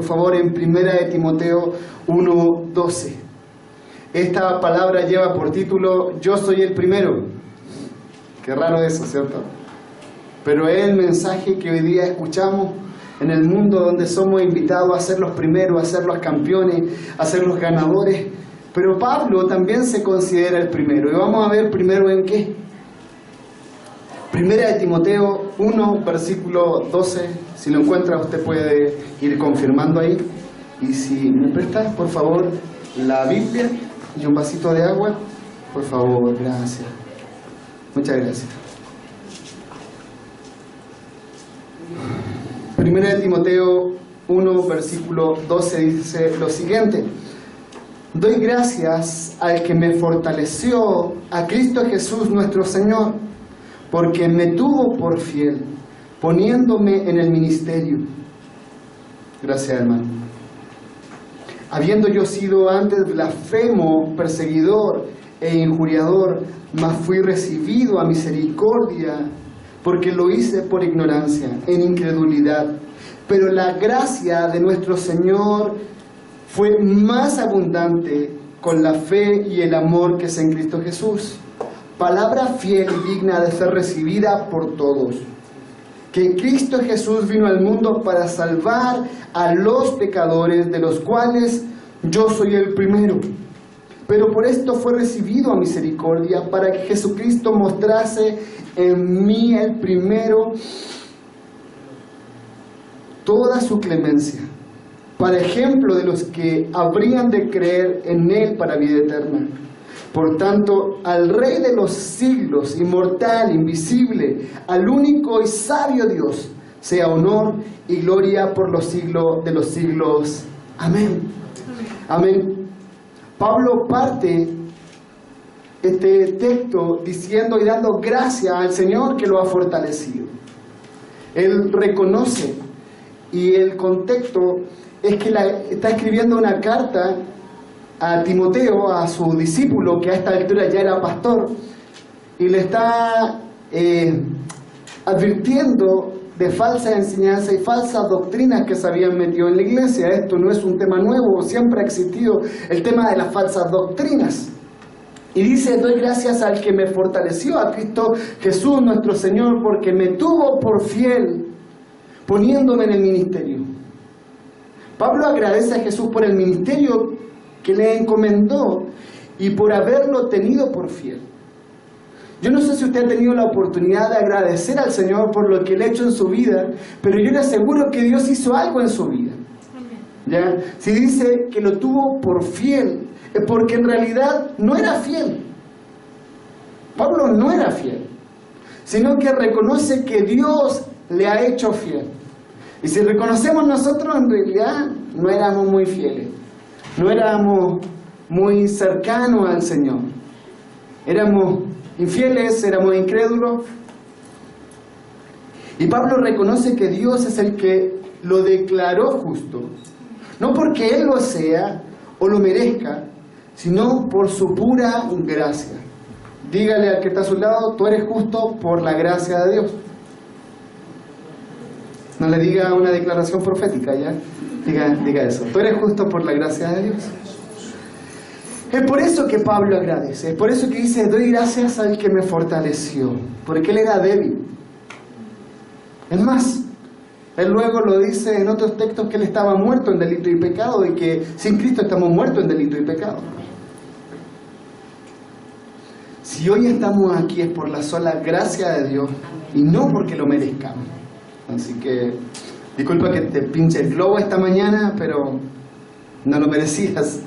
favor, en 1 de Timoteo 1:12. Esta palabra lleva por título, yo soy el primero. Qué raro eso, ¿cierto? Pero es el mensaje que hoy día escuchamos en el mundo donde somos invitados a ser los primeros, a ser los campeones, a ser los ganadores. Pero Pablo también se considera el primero. Y vamos a ver primero en qué. 1 de Timoteo 1, versículo 12. Si lo encuentra, usted puede ir confirmando ahí. Y si me prestas, por favor, la Biblia y un vasito de agua. Por favor, gracias. Muchas gracias. 1 de Timoteo 1, versículo 12 dice lo siguiente. Doy gracias al que me fortaleció, a Cristo Jesús nuestro Señor, porque me tuvo por fiel, poniéndome en el ministerio. Gracias, hermano. Habiendo yo sido antes blasfemo, perseguidor e injuriador, mas fui recibido a misericordia, porque lo hice por ignorancia, en incredulidad. Pero la gracia de nuestro Señor fue más abundante con la fe y el amor que es en Cristo Jesús. Palabra fiel y digna de ser recibida por todos. Que Cristo Jesús vino al mundo para salvar a los pecadores, de los cuales yo soy el primero. Pero por esto fue recibido a misericordia, para que Jesucristo mostrase en mí el primero toda su clemencia, para ejemplo de los que habrían de creer en Él para vida eterna. Por tanto, al Rey de los siglos, inmortal, invisible, al único y sabio Dios, sea honor y gloria por los siglos de los siglos. Amén. Amén. Pablo parte este texto diciendo y dando gracias al Señor que lo ha fortalecido. Él reconoce, y el contexto es que está escribiendo una carta a Timoteo, a su discípulo, que a esta altura ya era pastor, y le está advirtiendo de falsa enseñanza y falsas doctrinas que se habían metido en la iglesia. Esto no es un tema nuevo, siempre ha existido el tema de las falsas doctrinas. Y dice, doy gracias al que me fortaleció, a Cristo Jesús nuestro Señor, porque me tuvo por fiel, poniéndome en el ministerio. Pablo agradece a Jesús por el ministerio que le encomendó y por haberlo tenido por fiel. Yo no sé si usted ha tenido la oportunidad de agradecer al Señor por lo que Él ha hecho en su vida, pero yo le aseguro que Dios hizo algo en su vida. ¿Ya? Si dice que lo tuvo por fiel, es porque en realidad no era fiel. Pablo no era fiel, sino que reconoce que Dios le ha hecho fiel. Y si reconocemos nosotros, en realidad no éramos muy fieles, no éramos muy cercanos al Señor, éramos infieles, éramos incrédulos. Y Pablo reconoce que Dios es el que lo declaró justo, no porque Él lo sea o lo merezca, sino por su pura gracia. Dígale al que está a su lado, tú eres justo por la gracia de Dios. No le diga una declaración profética, ¿ya? Diga eso. Tú eres justo por la gracia de Dios. Es por eso que Pablo agradece. Es por eso que dice, doy gracias al que me fortaleció. Porque él era débil. Es más, él luego lo dice en otros textos que él estaba muerto en delito y pecado, y que sin Cristo estamos muertos en delito y pecado. Si hoy estamos aquí es por la sola gracia de Dios y no porque lo merezcamos. Así que, disculpa que te pinche el globo esta mañana, pero no lo merecías.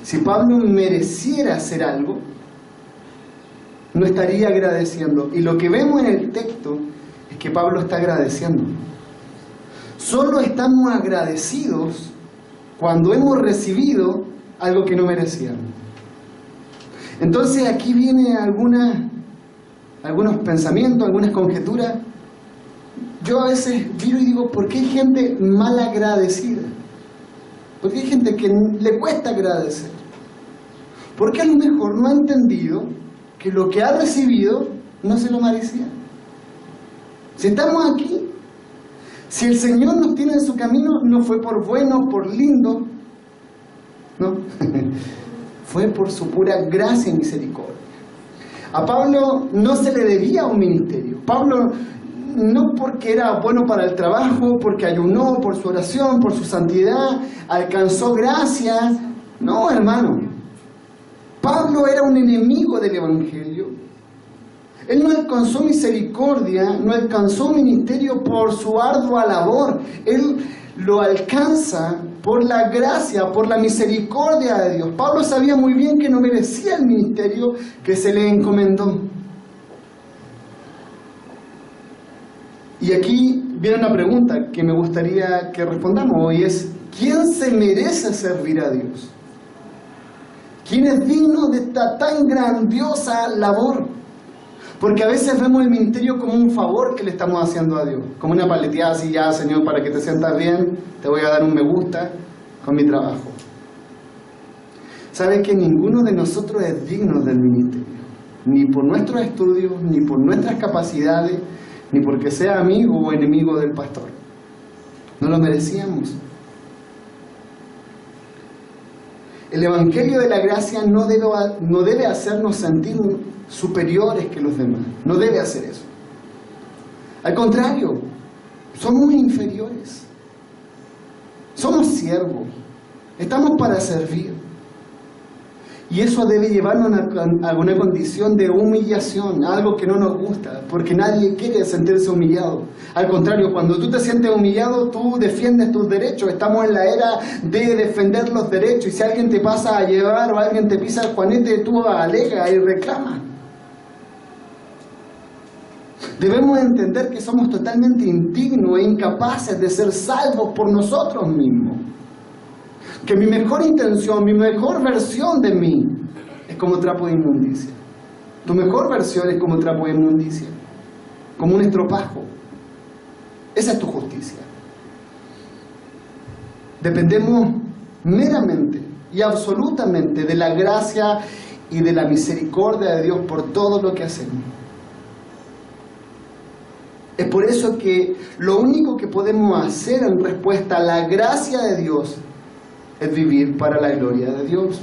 Si Pablo mereciera hacer algo, no estaría agradeciendo. Y lo que vemos en el texto es que Pablo está agradeciendo. Solo estamos agradecidos cuando hemos recibido algo que no merecíamos. Entonces aquí viene algunos pensamientos, algunas conjeturas. Yo a veces miro y digo, ¿por qué hay gente mal agradecida? ¿Por qué hay gente que le cuesta agradecer? Porque a lo mejor no ha entendido que lo que ha recibido no se lo merecía. Si estamos aquí Si el Señor nos tiene en su camino, no fue por bueno, por lindo, no, fue por su pura gracia y misericordia. A Pablo no se le debía un ministerio. Pablo no porque era bueno para el trabajo, porque ayunó, por su oración, por su santidad, alcanzó gracia. No, hermano. Pablo era un enemigo del Evangelio. Él no alcanzó misericordia, no alcanzó ministerio por su ardua labor. Él lo alcanza por la gracia, por la misericordia de Dios. Pablo sabía muy bien que no merecía el ministerio que se le encomendó. Y aquí viene una pregunta que me gustaría que respondamos hoy, es: ¿quién se merece servir a Dios? ¿Quién es digno de esta tan grandiosa labor? Porque a veces vemos el ministerio como un favor que le estamos haciendo a Dios, como una paleteada así: ya, Señor, para que te sientas bien, te voy a dar un me gusta con mi trabajo. ¿Sabe que ninguno de nosotros es digno del ministerio? Ni por nuestros estudios, ni por nuestras capacidades, ni porque sea amigo o enemigo del pastor. No lo merecíamos. El Evangelio de la Gracia no debe hacernos sentir superiores que los demás. No debe hacer eso. Al contrario, somos inferiores. Somos siervos. Estamos para servir. Y eso debe llevarnos a una condición de humillación, algo que no nos gusta, porque nadie quiere sentirse humillado. Al contrario, cuando tú te sientes humillado, tú defiendes tus derechos. Estamos en la era de defender los derechos, y si alguien te pasa a llevar o alguien te pisa el juanete, tú alegas y reclamas. Debemos entender que somos totalmente indignos e incapaces de ser salvos por nosotros mismos. Que mi mejor intención, mi mejor versión de mí es como trapo de inmundicia. Tu mejor versión es como trapo de inmundicia, como un estropajo. Esa es tu justicia. Dependemos meramente y absolutamente de la gracia y de la misericordia de Dios por todo lo que hacemos. Es por eso que lo único que podemos hacer en respuesta a la gracia de Dios es vivir para la gloria de Dios,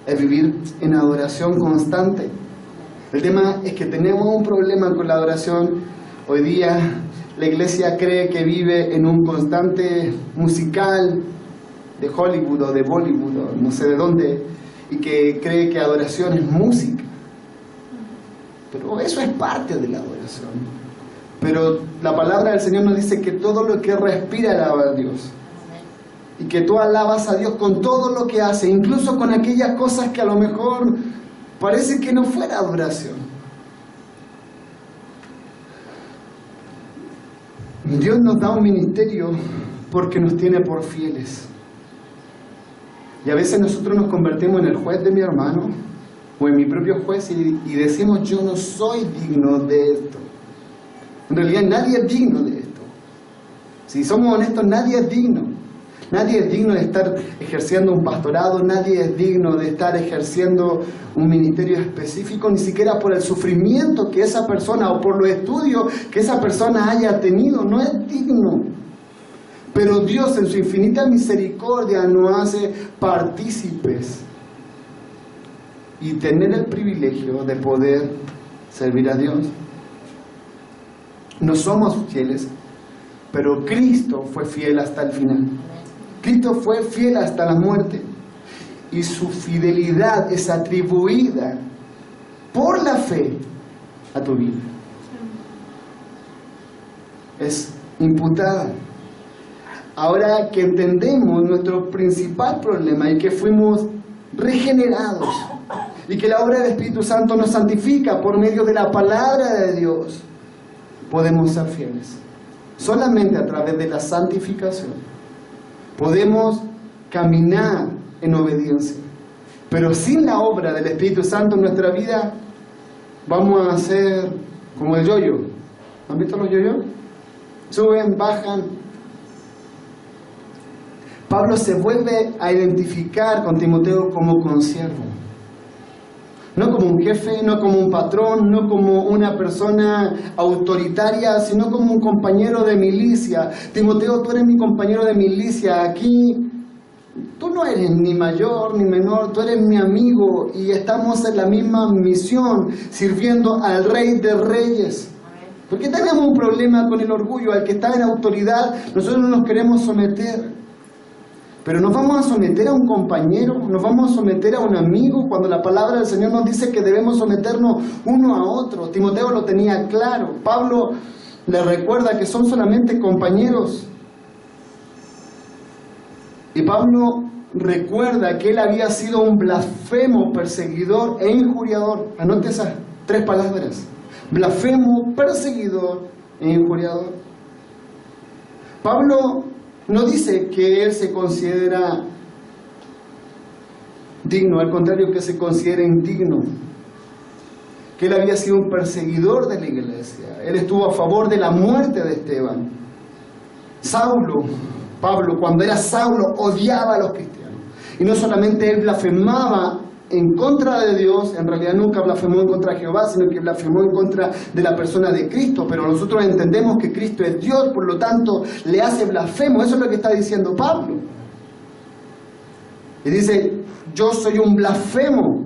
es vivir en adoración constante. El tema es que tenemos un problema con la adoración. Hoy día la iglesia cree que vive en un constante musical de Hollywood o de Bollywood o no sé de dónde, y que cree que adoración es música. Pero eso es parte de la adoración. Pero la palabra del Señor nos dice que todo lo que respira alaba a Dios. Y que tú alabas a Dios con todo lo que hace, incluso con aquellas cosas que a lo mejor parece que no fuera adoración. Dios nos da un ministerio porque nos tiene por fieles. Y a veces nosotros nos convertimos en el juez de mi hermano o en mi propio juez y decimos: yo no soy digno de esto. En realidad nadie es digno de esto. Si somos honestos, nadie es digno. Nadie es digno de estar ejerciendo un pastorado, nadie es digno de estar ejerciendo un ministerio específico, ni siquiera por el sufrimiento que esa persona o por los estudios que esa persona haya tenido. No es digno. Pero Dios, en su infinita misericordia, nos hace partícipes y tener el privilegio de poder servir a Dios. No somos fieles, pero Cristo fue fiel hasta el final. Cristo fue fiel hasta la muerte, y su fidelidad es atribuida por la fe a tu vida. Es imputada. Ahora que entendemos nuestro principal problema y que fuimos regenerados y que la obra del Espíritu Santo nos santifica por medio de la palabra de Dios, podemos ser fieles. Solamente a través de la santificación podemos caminar en obediencia. Pero sin la obra del Espíritu Santo en nuestra vida, vamos a ser como el yoyo. ¿Han visto los yoyos? Suben, bajan. Pablo se vuelve a identificar con Timoteo como consiervo. No como un jefe, no como un patrón, no como una persona autoritaria, sino como un compañero de milicia. Timoteo, tú eres mi compañero de milicia. Aquí tú no eres ni mayor ni menor, tú eres mi amigo y estamos en la misma misión, sirviendo al Rey de Reyes. ¿Por qué tenemos un problema con el orgullo? Al que está en autoridad, nosotros no nos queremos someter. Pero nos vamos a someter a un compañero, nos vamos a someter a un amigo, cuando la palabra del Señor nos dice que debemos someternos uno a otro. Timoteo lo tenía claro. Pablo le recuerda que son solamente compañeros. Y Pablo recuerda que él había sido un blasfemo, perseguidor e injuriador. Anote esas 3 palabras. Blasfemo, perseguidor e injuriador. Pablo no dice que él se considera digno, al contrario, que se considera indigno. Que él había sido un perseguidor de la iglesia. Él estuvo a favor de la muerte de Esteban. Pablo, cuando era Saulo, odiaba a los cristianos. Y no solamente él blasfemaba en contra de Dios, en realidad nunca blasfemó en contra de Jehová, sino que blasfemó en contra de la persona de Cristo. Pero nosotros entendemos que Cristo es Dios, por lo tanto le hace blasfemo. Eso es lo que está diciendo Pablo. Y dice, yo soy un blasfemo.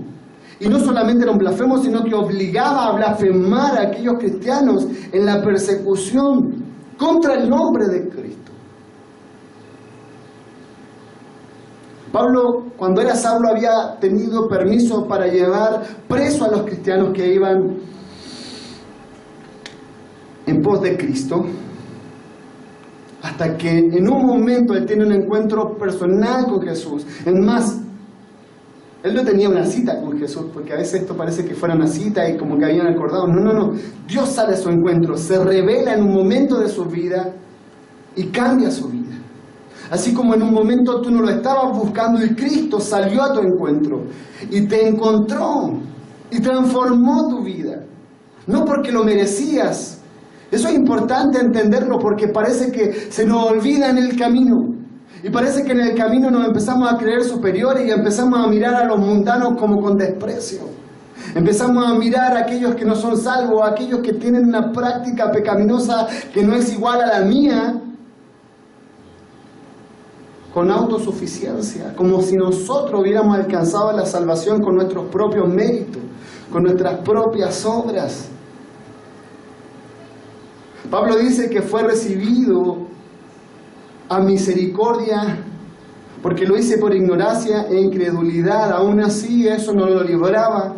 Y no solamente era un blasfemo, sino que obligaba a blasfemar a aquellos cristianos en la persecución contra el nombre de Cristo. Pablo, cuando era Saulo, había tenido permiso para llevar preso a los cristianos que iban en pos de Cristo, hasta que en un momento él tiene un encuentro personal con Jesús. Es más, él no tenía una cita con Jesús, porque a veces esto parece que fuera una cita y como que habían acordado. No. Dios sale a su encuentro, se revela en un momento de su vida y cambia su vida. Así como en un momento tú no lo estabas buscando y Cristo salió a tu encuentro y te encontró y transformó tu vida. No porque lo merecías. Eso es importante entenderlo porque parece que se nos olvida en el camino. Y parece que en el camino nos empezamos a creer superiores y empezamos a mirar a los mundanos como con desprecio. Empezamos a mirar a aquellos que no son salvos, a aquellos que tienen una práctica pecaminosa que no es igual a la mía, con autosuficiencia, como si nosotros hubiéramos alcanzado la salvación con nuestros propios méritos, con nuestras propias obras. Pablo dice que fue recibido a misericordia porque lo hice por ignorancia e incredulidad. Aún así eso no lo libraba.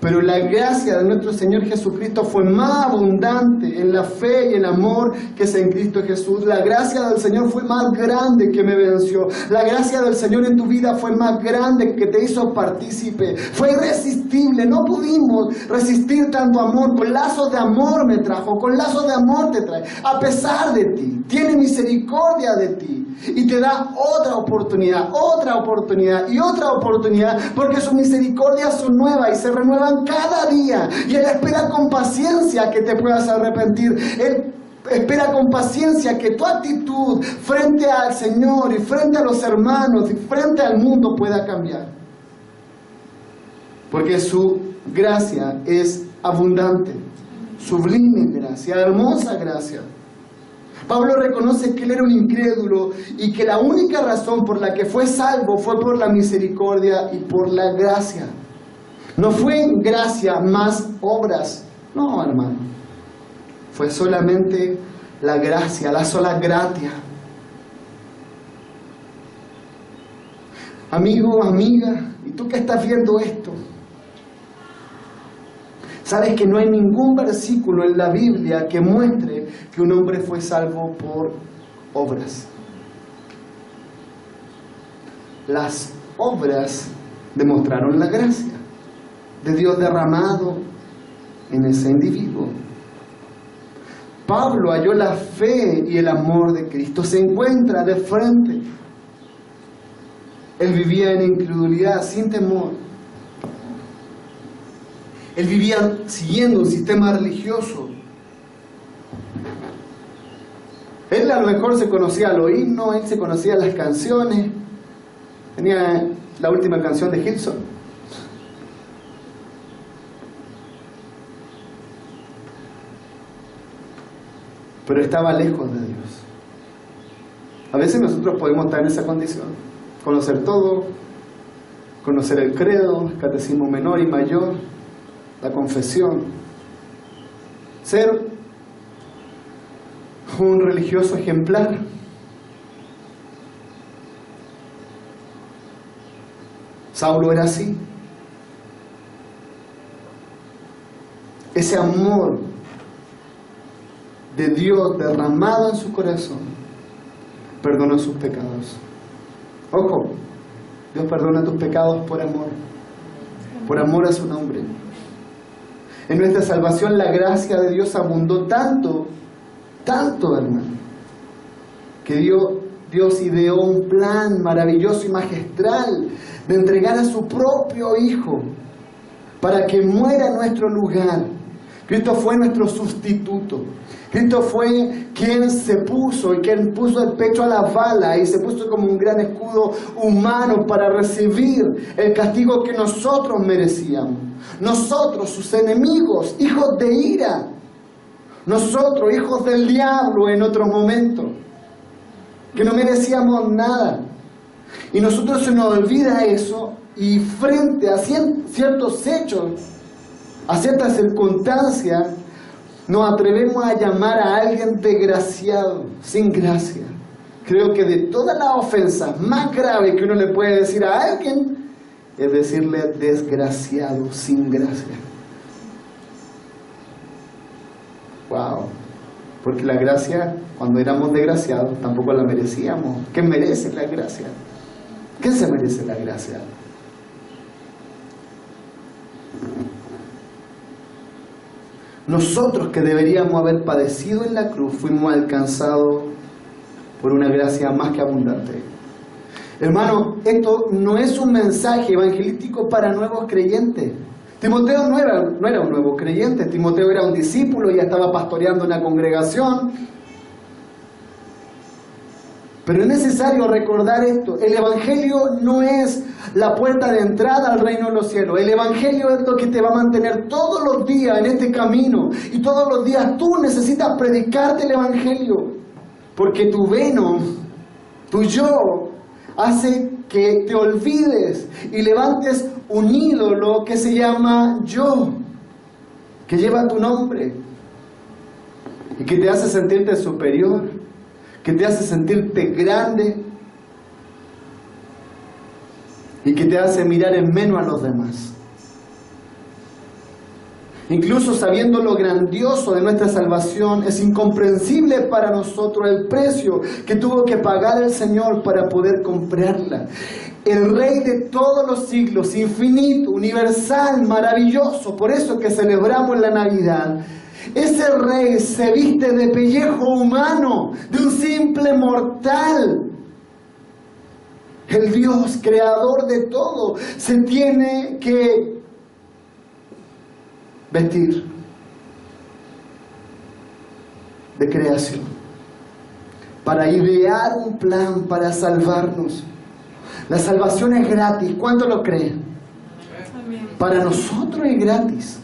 Pero la gracia de nuestro Señor Jesucristo fue más abundante en la fe y el amor que es en Cristo Jesús. La gracia del Señor fue más grande que me venció. La gracia del Señor en tu vida fue más grande que te hizo partícipe. Fue irresistible. No pudimos resistir tanto amor. Con lazos de amor me trajo. Con lazos de amor te trae. A pesar de ti. Tiene misericordia de ti. Y te da otra oportunidad y otra oportunidad, porque sus misericordias son nuevas y se renuevan cada día. Y Él espera con paciencia que te puedas arrepentir. Él espera con paciencia que tu actitud frente al Señor y frente a los hermanos y frente al mundo pueda cambiar. Porque su gracia es abundante, sublime gracia, hermosa gracia. Pablo reconoce que él era un incrédulo y que la única razón por la que fue salvo fue por la misericordia y por la gracia. No fue gracia más obras, no, hermano. Fue solamente la gracia, la sola gratia. Amigo, amiga, ¿y tú que estás viendo esto? ¿Sabes que no hay ningún versículo en la Biblia que muestre que un hombre fue salvo por obras? Las obras demostraron la gracia de Dios derramado en ese individuo. Pablo halló la fe y el amor de Cristo, se encuentra de frente. Él vivía en incredulidad, sin temor. Él vivía siguiendo un sistema religioso. Él a lo mejor se conocía los himnos, él se conocía las canciones. Tenía la última canción de Gibson. pero estaba lejos de Dios. A veces nosotros podemos estar en esa condición, conocer todo, conocer el credo, el catecismo menor y mayor, la confesión, ser un religioso ejemplar. Saulo era así. Ese amor de Dios derramado en su corazón perdonó sus pecados. Ojo, Dios perdona tus pecados por amor a su nombre. En nuestra salvación la gracia de Dios abundó tanto, hermano, que Dios ideó un plan maravilloso y magistral de entregar a su propio Hijo para que muera en nuestro lugar. Cristo fue nuestro sustituto. Cristo fue quien se puso y quien puso el pecho a la bala y se puso como un gran escudo humano para recibir el castigo que nosotros merecíamos. Nosotros, sus enemigos, hijos de ira. Nosotros, hijos del diablo en otros momentos, que no merecíamos nada. Y nosotros se nos olvida eso y frente a ciertos hechos, a ciertas circunstancias, nos atrevemos a llamar a alguien desgraciado, sin gracia. Creo que de todas las ofensas más graves que uno le puede decir a alguien, es decirle desgraciado, sin gracia. Wow. Porque la gracia, cuando éramos desgraciados, tampoco la merecíamos. ¿Qué merece la gracia? ¿Qué se merece la gracia? Nosotros que deberíamos haber padecido en la cruz, fuimos alcanzados por una gracia más que abundante. Hermano, esto no es un mensaje evangelístico para nuevos creyentes. Timoteo no era un nuevo creyente, Timoteo era un discípulo, ya estaba pastoreando una congregación. Pero es necesario recordar esto: el Evangelio no es la puerta de entrada al reino de los cielos. El Evangelio es lo que te va a mantener todos los días en este camino. Y todos los días tú necesitas predicarte el Evangelio. Porque tu veno, tu yo, hace que te olvides y levantes un ídolo que se llama yo, que lleva tu nombre y que te hace sentirte superior, que te hace sentirte grande y que te hace mirar en menos a los demás. Incluso sabiendo lo grandioso de nuestra salvación, es incomprensible para nosotros el precio que tuvo que pagar el Señor para poder comprarla. El Rey de todos los siglos, infinito, universal, maravilloso, por eso que celebramos la Navidad. Ese Rey se viste de pellejo humano, de un simple mortal. El Dios creador de todo se tiene que vestir de creación para idear un plan para salvarnos. La salvación es gratis. ¿Cuánto lo creen? Para nosotros es gratis.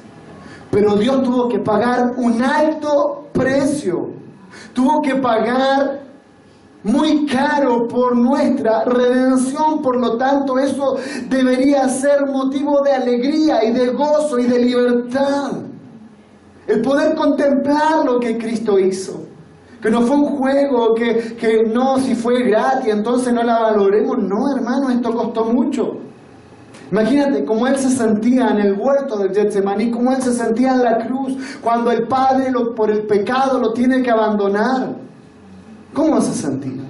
Pero Dios tuvo que pagar un alto precio. Tuvo que pagar muy caro por nuestra redención. Por lo tanto, eso debería ser motivo de alegría y de gozo y de libertad. El poder contemplar lo que Cristo hizo. Que no fue un juego, que no, si fue gratis, entonces no la valoremos. No, hermano, esto costó mucho. Imagínate cómo Él se sentía en el huerto del Getsemaní, cómo Él se sentía en la cruz, cuando el Padre por el pecado lo tiene que abandonar. ¿Cómo se sentía?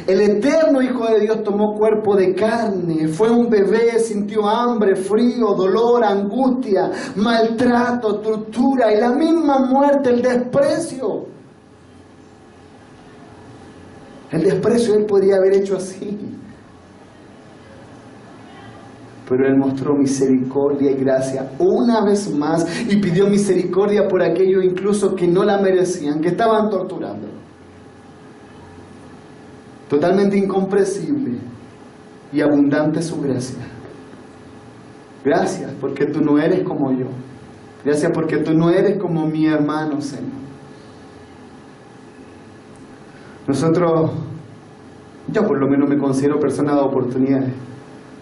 El eterno Hijo de Dios tomó cuerpo de carne, fue un bebé, sintió hambre, frío, dolor, angustia, maltrato, tortura y la misma muerte, el desprecio. El desprecio Él podría haber hecho así. Pero Él mostró misericordia y gracia una vez más y pidió misericordia por aquellos incluso que no la merecían, que estaban torturando. Totalmente incomprensible y abundante su gracia. Gracias, porque tú no eres como yo. Gracias porque tú no eres como mi hermano, Señor. Nosotros, yo por lo menos me considero persona de oportunidades.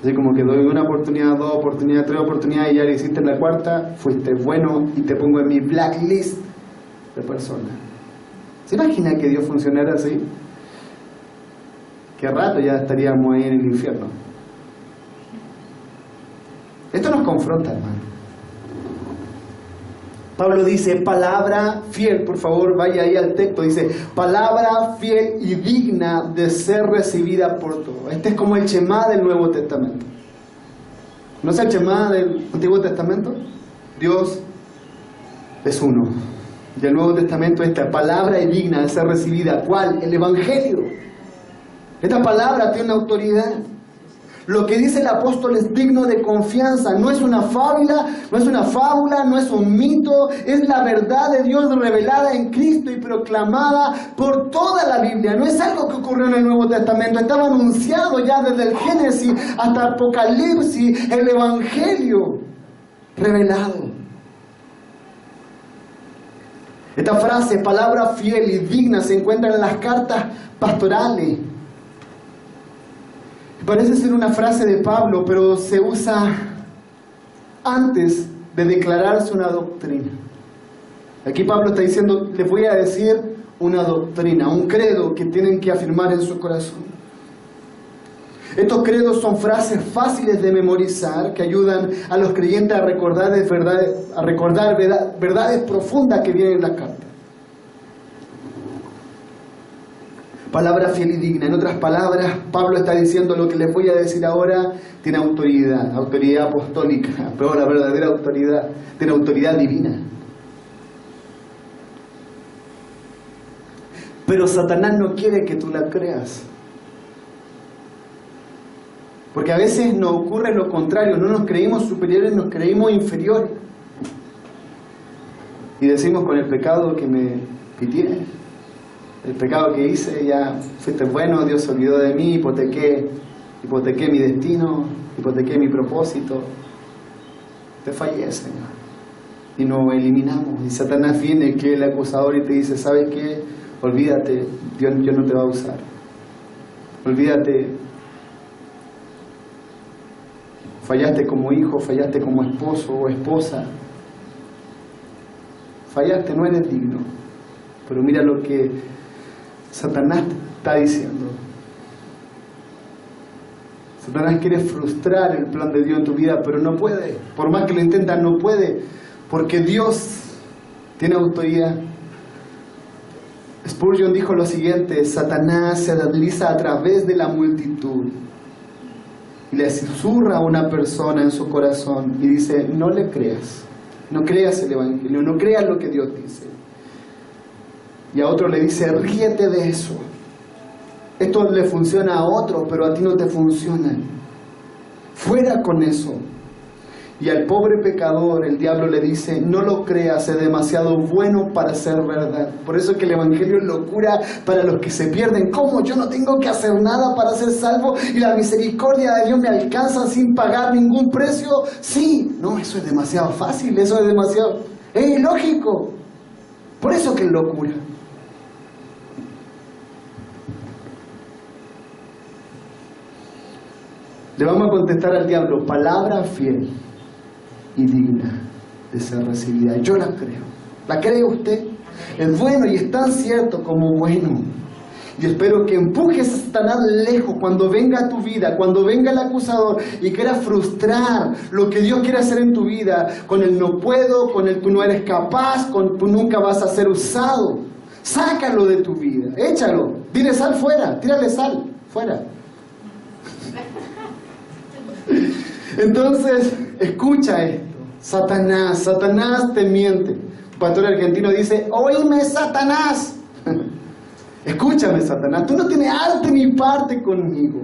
Así como que doy una oportunidad, dos oportunidades, tres oportunidades y ya le hiciste en la cuarta, fuiste bueno y te pongo en mi blacklist de personas. ¿Se imagina que Dios funcionara así? ¿Qué rato ya estaríamos ahí en el infierno? Esto nos confronta, hermano. Pablo dice, palabra fiel, por favor vaya ahí al texto, dice, palabra fiel y digna de ser recibida por todos. Este es como el Shema del Nuevo Testamento. ¿No es el Shema del Antiguo Testamento? Dios es uno. Y el Nuevo Testamento, esta palabra es digna de ser recibida. ¿Cuál? El Evangelio. Esta palabra tiene autoridad. Lo que dice el apóstol es digno de confianza, no es una fábula, no es un mito, es la verdad de Dios revelada en Cristo y proclamada por toda la Biblia. No es algo que ocurrió en el Nuevo Testamento, estaba anunciado ya desde el Génesis hasta Apocalipsis, el Evangelio revelado. Esta frase, palabra fiel y digna, se encuentra en las cartas pastorales. Parece ser una frase de Pablo, pero se usa antes de declararse una doctrina. Aquí Pablo está diciendo, les voy a decir una doctrina, un credo que tienen que afirmar en su corazón. Estos credos son frases fáciles de memorizar que ayudan a los creyentes a recordar verdades profundas que vienen en las cartas. Palabra fiel y digna. En otras palabras, Pablo está diciendo lo que les voy a decir ahora tiene autoridad, autoridad apostólica, pero la verdadera autoridad, tiene autoridad divina. Pero Satanás no quiere que tú la creas. Porque a veces nos ocurre lo contrario, no nos creímos superiores, nos creímos inferiores. Y decimos con el pecado que me pitié. El pecado que hice, ya fuiste bueno, Dios se olvidó de mí, hipotequé mi destino, hipotequé mi propósito. Te fallé, Señor. Y nos eliminamos. Y Satanás viene, que es el acusador, y te dice, ¿sabes qué? Olvídate, Dios no te va a usar. Olvídate. Fallaste como hijo, fallaste como esposo o esposa. Fallaste, no eres digno. Pero mira lo que Satanás está diciendo. Satanás quiere frustrar el plan de Dios en tu vida, pero no puede. Por más que lo intenta, no puede. Porque Dios tiene autoridad. Spurgeon dijo lo siguiente: Satanás se desliza a través de la multitud y le susurra a una persona en su corazón y dice, no le creas. No creas el Evangelio, no creas lo que Dios dice. Y a otro le dice, ríete de eso. Esto le funciona a otro, pero a ti no te funciona. Fuera con eso. Y al pobre pecador el diablo le dice, no lo creas, es demasiado bueno para ser verdad. Por eso es que el Evangelio es locura para los que se pierden. ¿Cómo? Yo no tengo que hacer nada para ser salvo y la misericordia de Dios me alcanza sin pagar ningún precio. Sí, no, eso es demasiado fácil, eso es demasiado... Es ilógico. Por eso que es locura. Le vamos a contestar al diablo, palabra fiel y digna de ser recibida. Yo la creo. ¿La cree usted? Es bueno y es tan cierto como bueno. Y espero que empujes a Satanás lejos cuando venga a tu vida, cuando venga el acusador y quiera frustrar lo que Dios quiere hacer en tu vida, con el no puedo, con el tú no eres capaz, con tú nunca vas a ser usado. Sácalo de tu vida, échalo, dile sal fuera, tírale sal fuera. Entonces, escucha esto. Satanás te miente. Un pastor argentino dice, oíme Satanás. Escúchame, Satanás, tú no tienes arte ni parte conmigo.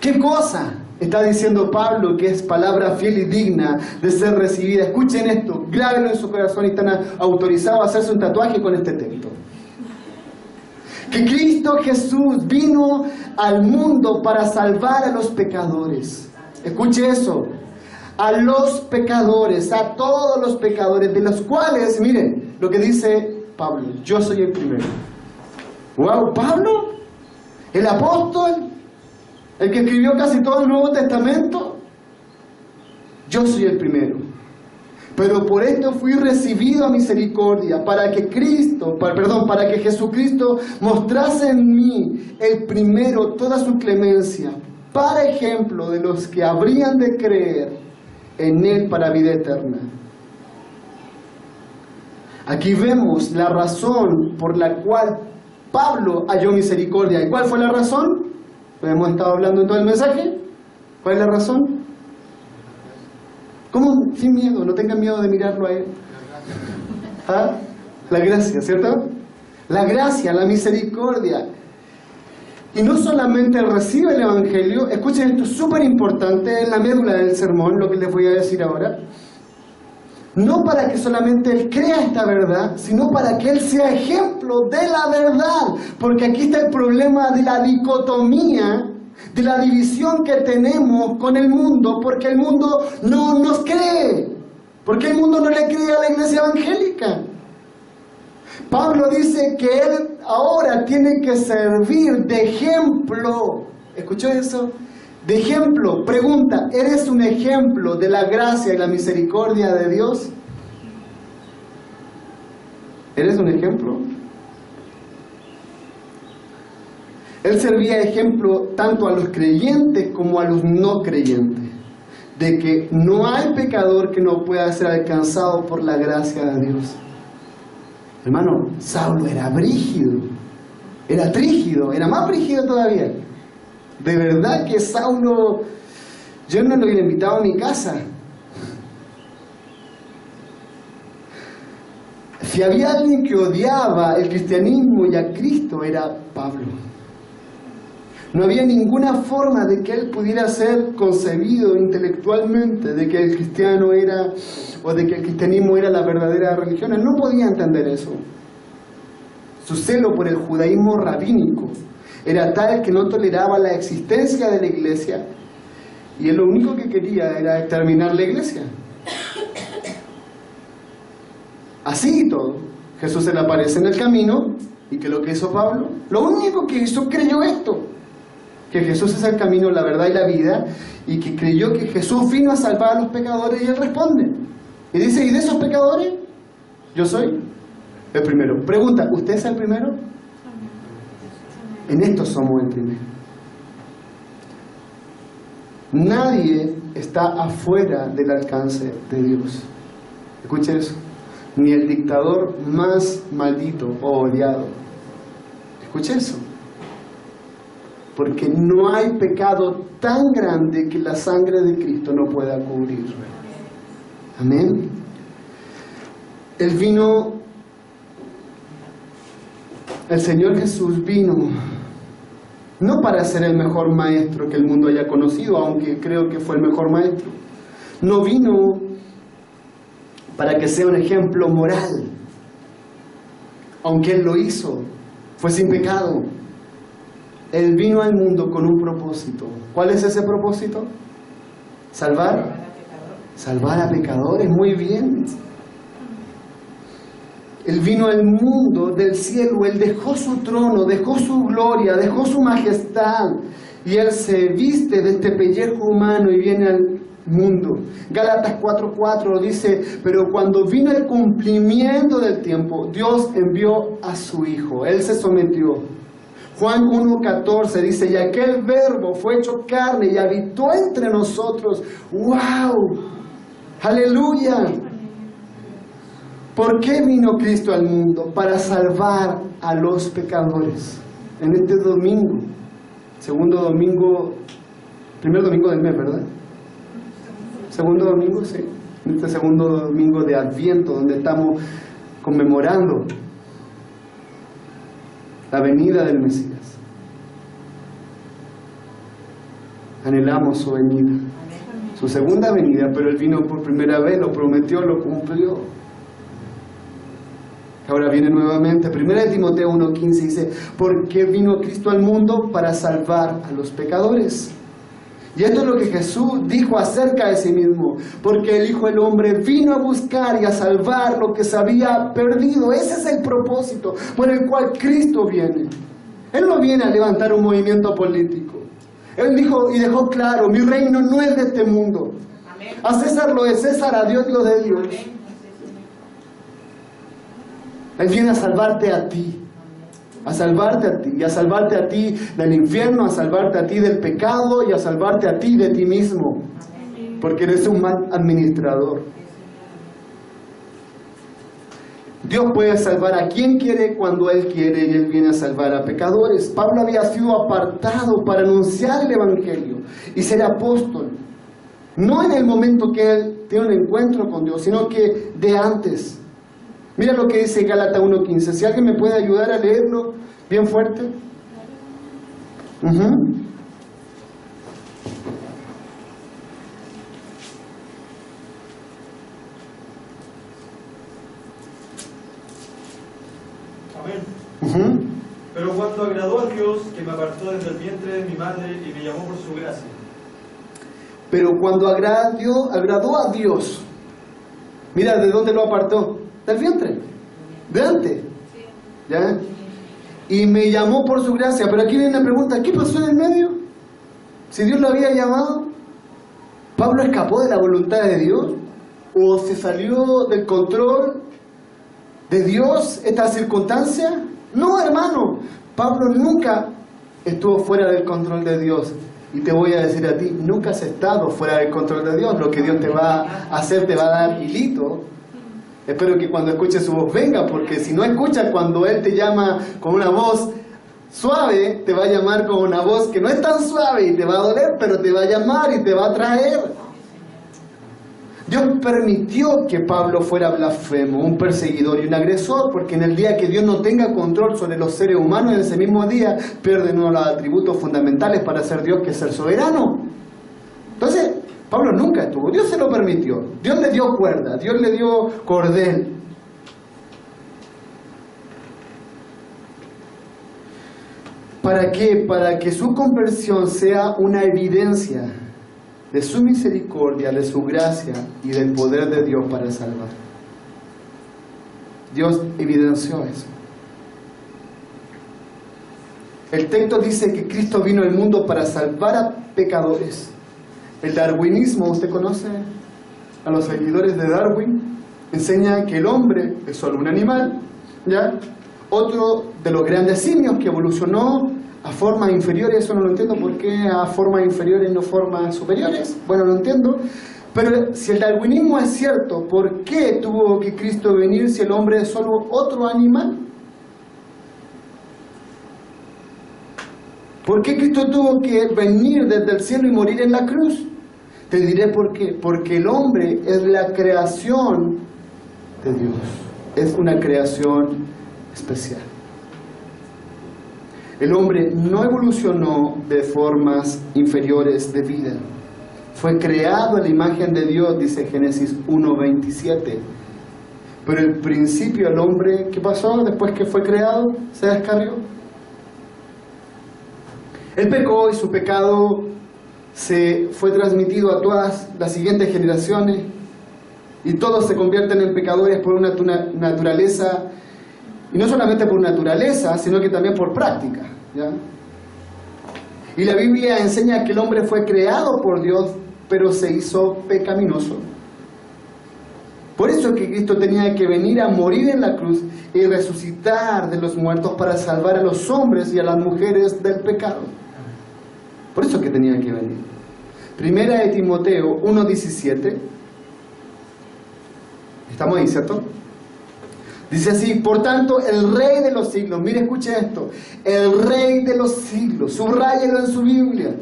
¿Qué cosa está diciendo Pablo que es palabra fiel y digna de ser recibida? Escuchen esto, grábenlo en su corazón y están autorizados a hacerse un tatuaje con este texto. Que Cristo Jesús vino al mundo para salvar a los pecadores. Escuche eso. a los pecadores, a todos los pecadores, de los cuales, miren lo que dice Pablo, yo soy el primero. ¡Wow! ¿Pablo? ¿El apóstol? ¿El que escribió casi todo el Nuevo Testamento? Yo soy el primero. Pero por esto fui recibido a misericordia, para que Jesucristo mostrase en mí el primero toda su clemencia, para ejemplo de los que habrían de creer en Él para vida eterna. Aquí vemos la razón por la cual Pablo halló misericordia. ¿Y cuál fue la razón? Lo hemos estado hablando en todo el mensaje. ¿Cuál es la razón? ¿Cómo? Sin miedo, no tengan miedo de mirarlo a Él. ¿Ah? La gracia, ¿cierto? La gracia, la misericordia. Y no solamente Él recibe el Evangelio, escuchen esto, es súper importante, es la médula del sermón, lo que les voy a decir ahora. No para que solamente Él crea esta verdad, sino para que Él sea ejemplo de la verdad. Porque aquí está el problema de la dicotomía, de la división que tenemos con el mundo, porque el mundo no nos cree. Porque el mundo no le cree a la iglesia evangélica. Pablo dice que él ahora tiene que servir de ejemplo. ¿Escuchó eso? De ejemplo. Pregunta, ¿eres un ejemplo de la gracia y la misericordia de Dios? ¿Eres un ejemplo? Él servía de ejemplo tanto a los creyentes como a los no creyentes, de que no hay pecador que no pueda ser alcanzado por la gracia de Dios. Hermano, Saulo era brígido, era trígido, era más brígido todavía. De verdad que Saulo, yo no lo hubiera invitado a mi casa. Si había alguien que odiaba el cristianismo y a Cristo, era Pablo. No había ninguna forma de que él pudiera ser concebido intelectualmente de que el cristiano era, o de que el cristianismo era la verdadera religión. Él no podía entender eso. Su celo por el judaísmo rabínico era tal que no toleraba la existencia de la iglesia, y él lo único que quería era exterminar la iglesia. Así y todo, Jesús se le aparece en el camino, y que lo que hizo Pablo, lo único que hizo, creyó esto, que Jesús es el camino, la verdad y la vida, y que creyó que Jesús vino a salvar a los pecadores, y él responde, y dice, ¿y de esos pecadores? Yo soy el primero. Pregunta, ¿usted es el primero? En esto somos el primero. Nadie está afuera del alcance de Dios. Escuche eso. Ni el dictador más maldito o odiado. Escuche eso. Porque no hay pecado tan grande que la sangre de Cristo no pueda cubrir. Amén. El Señor Jesús vino no para ser el mejor maestro que el mundo haya conocido, aunque creo que fue el mejor maestro. No vino para que sea un ejemplo moral, aunque Él lo hizo, fue sin pecado. Él vino al mundo con un propósito. ¿Cuál es ese propósito? Salvar a pecadores, muy bien. Él vino al mundo del cielo, Él dejó su trono, dejó su gloria, dejó su majestad, y Él se viste de este pellejo humano y viene al mundo. Gálatas 4:4 dice, pero cuando vino el cumplimiento del tiempo, Dios envió a su Hijo, Él se sometió. Juan 1:14 dice, y aquel verbo fue hecho carne y habitó entre nosotros. ¡Wow! ¡Aleluya! ¿Por qué vino Cristo al mundo? Para salvar a los pecadores. En este domingo, primer domingo del mes, ¿verdad? Segundo domingo, sí. En este segundo domingo de Adviento, donde estamos conmemorando la venida del Mesías. Anhelamos su venida, su segunda venida, pero Él vino por primera vez, lo prometió, lo cumplió. Ahora viene nuevamente, 1 Timoteo 1:15 dice, ¿por qué vino Cristo al mundo? Para salvar a los pecadores. Y esto es lo que Jesús dijo acerca de sí mismo, porque el Hijo del Hombre vino a buscar y a salvar lo que se había perdido. Ese es el propósito por el cual Cristo viene. Él no viene a levantar un movimiento político. Él dijo y dejó claro, mi reino no es de este mundo. A César lo de César, a Dios lo de Dios. Él viene a salvarte a ti. A salvarte a ti, y a salvarte a ti del infierno, a salvarte a ti del pecado y a salvarte a ti de ti mismo, porque eres un mal administrador. Dios puede salvar a quien quiere cuando Él quiere, y Él viene a salvar a pecadores. Pablo había sido apartado para anunciar el Evangelio y ser apóstol, no en el momento que él tiene un encuentro con Dios, sino que de antes. Mira lo que dice Gálatas 1:15. Si alguien me puede ayudar a leerlo bien fuerte. Amén. Pero cuando agradó a Dios, que me apartó desde el vientre de mi madre y me llamó por su gracia. Pero cuando agradó a Dios, mira, ¿de dónde lo apartó? Del vientre, de antes. ¿Ya? Y me llamó por su gracia. Pero aquí viene la pregunta, ¿qué pasó en el medio? Si Dios lo había llamado, ¿Pablo escapó de la voluntad de Dios? ¿O se salió del control de Dios esta circunstancia? No, hermano, Pablo nunca estuvo fuera del control de Dios. Y te voy a decir a ti, nunca has estado fuera del control de Dios. Lo que Dios te va a hacer, te va a dar hilito. Espero que cuando escuches su voz venga, porque si no escuchas cuando Él te llama con una voz suave, te va a llamar con una voz que no es tan suave y te va a doler, pero te va a llamar y te va a traer. Dios permitió que Pablo fuera blasfemo, un perseguidor y un agresor, porque en el día que Dios no tenga control sobre los seres humanos, en ese mismo día pierden uno de los atributos fundamentales para ser Dios, que es ser soberano. Entonces, Pablo nunca estuvo, Dios se lo permitió, Dios le dio cuerda, Dios le dio cordel. ¿Para qué? Para que su conversión sea una evidencia de su misericordia, de su gracia y del poder de Dios para salvar. Dios evidenció eso. El texto dice que Cristo vino al mundo para salvar a pecadores. El darwinismo, ¿usted conoce a los seguidores de Darwin? Enseña que el hombre es solo un animal, ¿ya? Otro de los grandes simios que evolucionó a formas inferiores. Eso no lo entiendo, ¿por qué a formas inferiores y no formas superiores? Bueno, lo entiendo. Pero si el darwinismo es cierto, ¿por qué tuvo que Cristo venir si el hombre es solo otro animal? ¿Por qué Cristo tuvo que venir desde el cielo y morir en la cruz? Te diré por qué. Porque el hombre es la creación de Dios. Es una creación especial. El hombre no evolucionó de formas inferiores de vida. Fue creado a la imagen de Dios, dice Génesis 1:27. Pero el principio del hombre, ¿qué pasó después que fue creado? Se descarrió. Él pecó y su pecado se fue transmitido a todas las siguientes generaciones. Y todos se convierten en pecadores por una naturaleza. Y no solamente por naturaleza, sino que también por práctica, ¿ya? Y la Biblia enseña que el hombre fue creado por Dios, pero se hizo pecaminoso. Por eso es que Cristo tenía que venir a morir en la cruz y resucitar de los muertos para salvar a los hombres y a las mujeres del pecado. Por eso es que tenía que venir. Primera de Timoteo 1:17. ¿Estamos ahí, cierto? Dice así: por tanto, el Rey de los siglos, mire, escuche esto, el Rey de los siglos, subráyelo en su Biblia,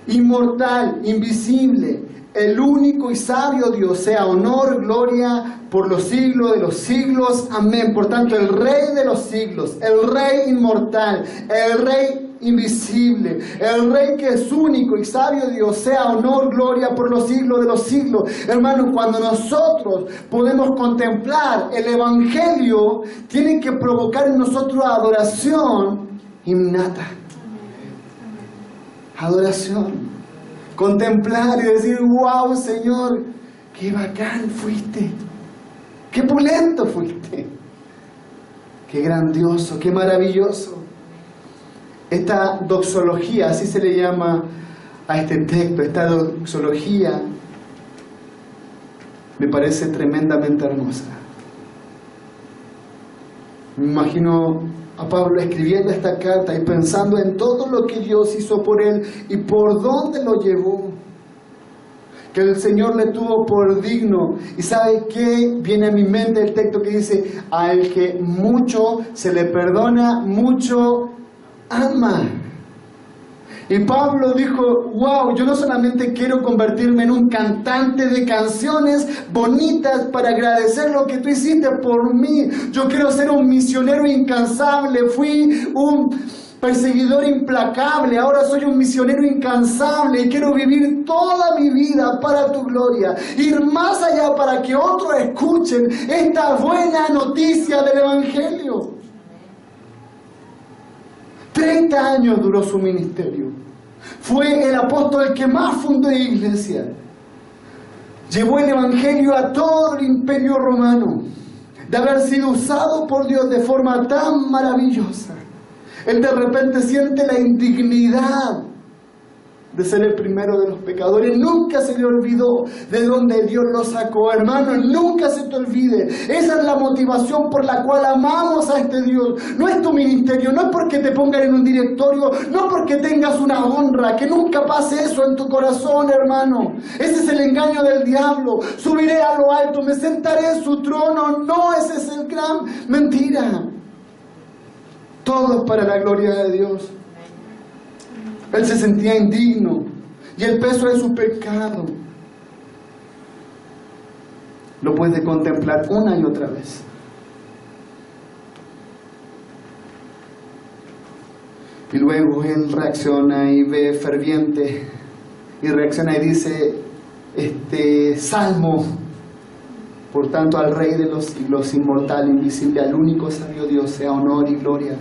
inmortal, invisible, el único y sabio Dios, sea honor, gloria por los siglos de los siglos, amén. Por tanto, el Rey de los siglos, el Rey inmortal, el Rey invisible, el Rey que es único y sabio Dios, sea honor, gloria por los siglos de los siglos. Hermanos, cuando nosotros podemos contemplar el Evangelio, tiene que provocar en nosotros adoración innata. Adoración. contemplar y decir, wow, Señor, qué bacán fuiste, qué pulento fuiste, qué grandioso, qué maravilloso. Esta doxología, así se le llama a este texto, esta doxología, me parece tremendamente hermosa. Me imagino a Pablo escribiendo esta carta y pensando en todo lo que Dios hizo por él y por dónde lo llevó. Que el Señor le tuvo por digno. ¿Y sabe qué? Viene a mi mente el texto que dice, al que mucho se le perdona, mucho ama. Y Pablo dijo, wow, yo no solamente quiero convertirme en un cantante de canciones bonitas para agradecer lo que tú hiciste por mí. Yo quiero ser un misionero incansable. Fui un perseguidor implacable, ahora soy un misionero incansable y quiero vivir toda mi vida para tu gloria. Ir más allá para que otros escuchen esta buena noticia del Evangelio. 30 años duró su ministerio. Fue el apóstol que más fundó iglesia. Llevó el Evangelio a todo el imperio romano. De haber sido usado por Dios de forma tan maravillosa, él de repente siente la indignidad de ser el primero de los pecadores. Nunca se le olvidó de dónde Dios lo sacó, hermano. Nunca se te olvide. Esa es la motivación por la cual amamos a este Dios. No es tu ministerio, no es porque te pongan en un directorio, no porque tengas una honra, que nunca pase eso en tu corazón, hermano. Ese es el engaño del diablo. Subiré a lo alto, me sentaré en su trono. No, ese es el gran mentira. Todo es para la gloria de Dios. Él se sentía indigno y el peso de su pecado lo puede contemplar una y otra vez. Y luego él reacciona y ve ferviente y reacciona y dice salmo: por tanto al Rey de los siglos, inmortal, invisible, al único sabio Dios, sea honor y gloria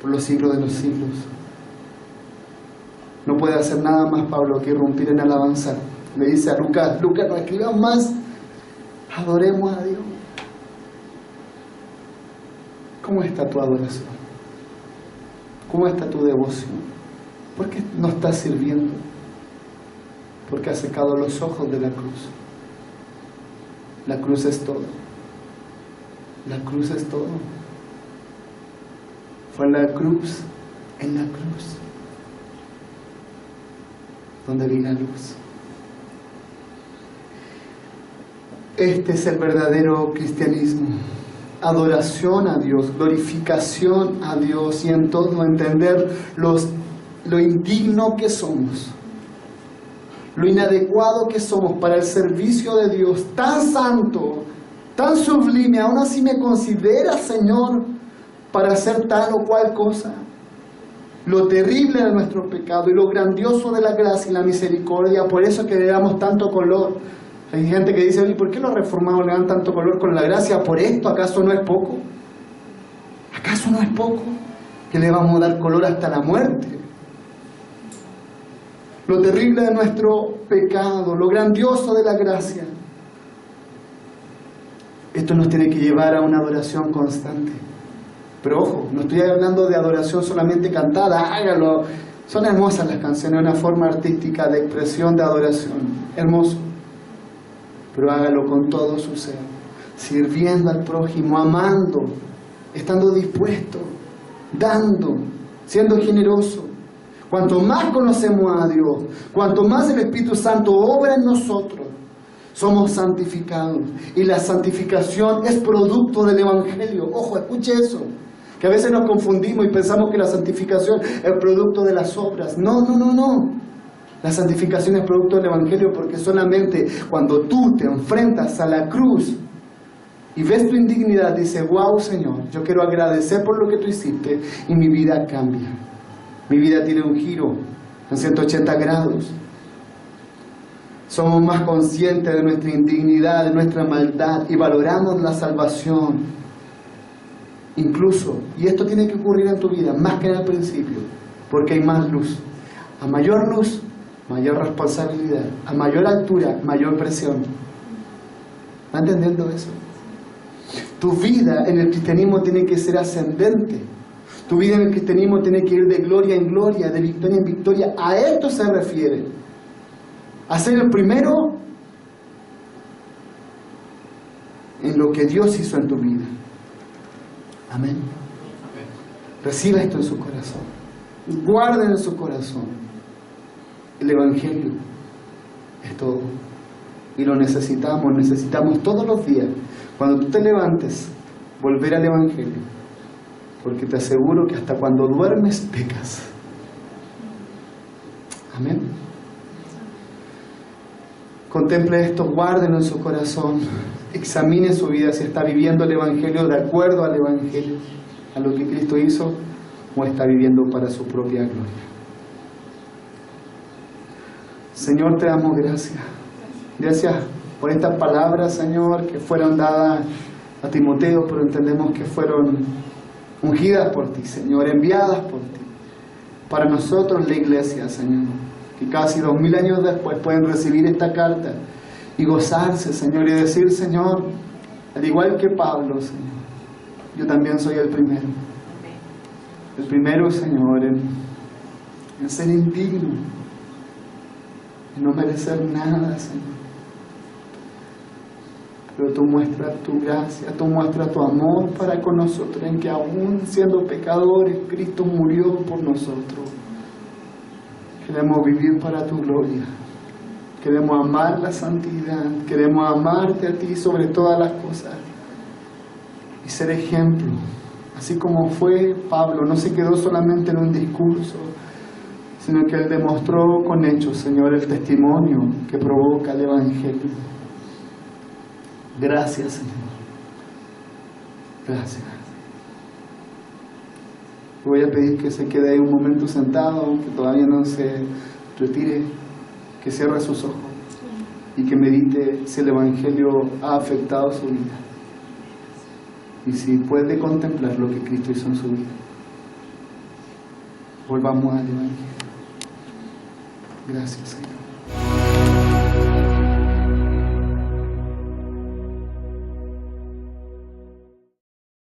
por los siglos de los siglos. No puede hacer nada más Pablo que irrumpir en alabanza. Le dice a Lucas, no escribas más, adoremos a Dios. ¿Cómo está tu adoración? ¿Cómo está tu devoción? ¿Por qué no estás sirviendo? Porque has secado los ojos de la cruz. La cruz es todo. La cruz es todo. Fue en la cruz donde vi la luz. Este es el verdadero cristianismo. Adoración a Dios, glorificación a Dios y en todo entender lo indigno que somos, lo inadecuado que somos para el servicio de Dios, tan santo, tan sublime. Aún así me considera, Señor, para hacer tal o cual cosa. Lo terrible de nuestro pecado y lo grandioso de la gracia y la misericordia. Por eso que le damos tanto color. Hay gente que dice, ¿por qué los reformados le dan tanto color con la gracia? ¿Por esto acaso no es poco? ¿Acaso no es poco? Que le vamos a dar color hasta la muerte. Lo terrible de nuestro pecado, lo grandioso de la gracia. Esto nos tiene que llevar a una adoración constante. Pero ojo, no estoy hablando de adoración solamente cantada, hágalo. Son hermosas las canciones, una forma artística de expresión de adoración. Hermoso. Pero hágalo con todo su ser, sirviendo al prójimo, amando, estando dispuesto, dando, siendo generoso. Cuanto más conocemos a Dios, cuanto más el Espíritu Santo obra en nosotros, somos santificados. Y la santificación es producto del Evangelio. Ojo, escuche eso. Que a veces nos confundimos y pensamos que la santificación es producto de las obras. No. La santificación es producto del Evangelio, porque solamente cuando tú te enfrentas a la cruz y ves tu indignidad, dices, wow, Señor, yo quiero agradecer por lo que tú hiciste, y mi vida cambia. Mi vida tiene un giro en 180 grados. Somos más conscientes de nuestra indignidad, de nuestra maldad, y valoramos la salvación. Incluso, y esto tiene que ocurrir en tu vida, más que en el principio, porque hay más luz. A mayor luz, mayor responsabilidad, a mayor altura, mayor presión. ¿Va entendiendo eso? Tu vida en el cristianismo tiene que ser ascendente. Tu vida en el cristianismo tiene que ir de gloria en gloria, de victoria en victoria. A esto se refiere. A ser el primero en lo que Dios hizo en tu vida. Amén. Reciba esto en su corazón. Guarden en su corazón. El Evangelio es todo. Y lo necesitamos todos los días. Cuando tú te levantes, volver al Evangelio. Porque te aseguro que hasta cuando duermes, pecas. Amén. Contemple esto, guárdenlo en su corazón. Examine su vida si está viviendo el Evangelio de acuerdo al Evangelio, a lo que Cristo hizo, o está viviendo para su propia gloria. Señor, te damos gracias. Gracias por estas palabras, Señor, que fueron dadas a Timoteo, pero entendemos que fueron ungidas por ti, Señor, enviadas por ti, para nosotros la iglesia, Señor, que casi 2000 años después pueden recibir esta carta y gozarse, Señor, y decir, Señor, al igual que Pablo, Señor, yo también soy el primero. El primero, Señor, en ser indigno, en no merecer nada, Señor. Pero tú muestras tu gracia, tú muestras tu amor para con nosotros, en que aún siendo pecadores, Cristo murió por nosotros. Queremos vivir para tu gloria. Queremos amar la santidad. Queremos amarte a ti sobre todas las cosas. Y ser ejemplo. Así como fue Pablo, no se quedó solamente en un discurso, sino que él demostró con hechos, Señor, el testimonio que provoca el Evangelio. Gracias, Señor. Gracias. Voy a pedir que se quede ahí un momento sentado, que todavía no se retire, que cierre sus ojos y que medite si el Evangelio ha afectado su vida y si puede contemplar lo que Cristo hizo en su vida. Volvamos al Evangelio. Gracias, Señor.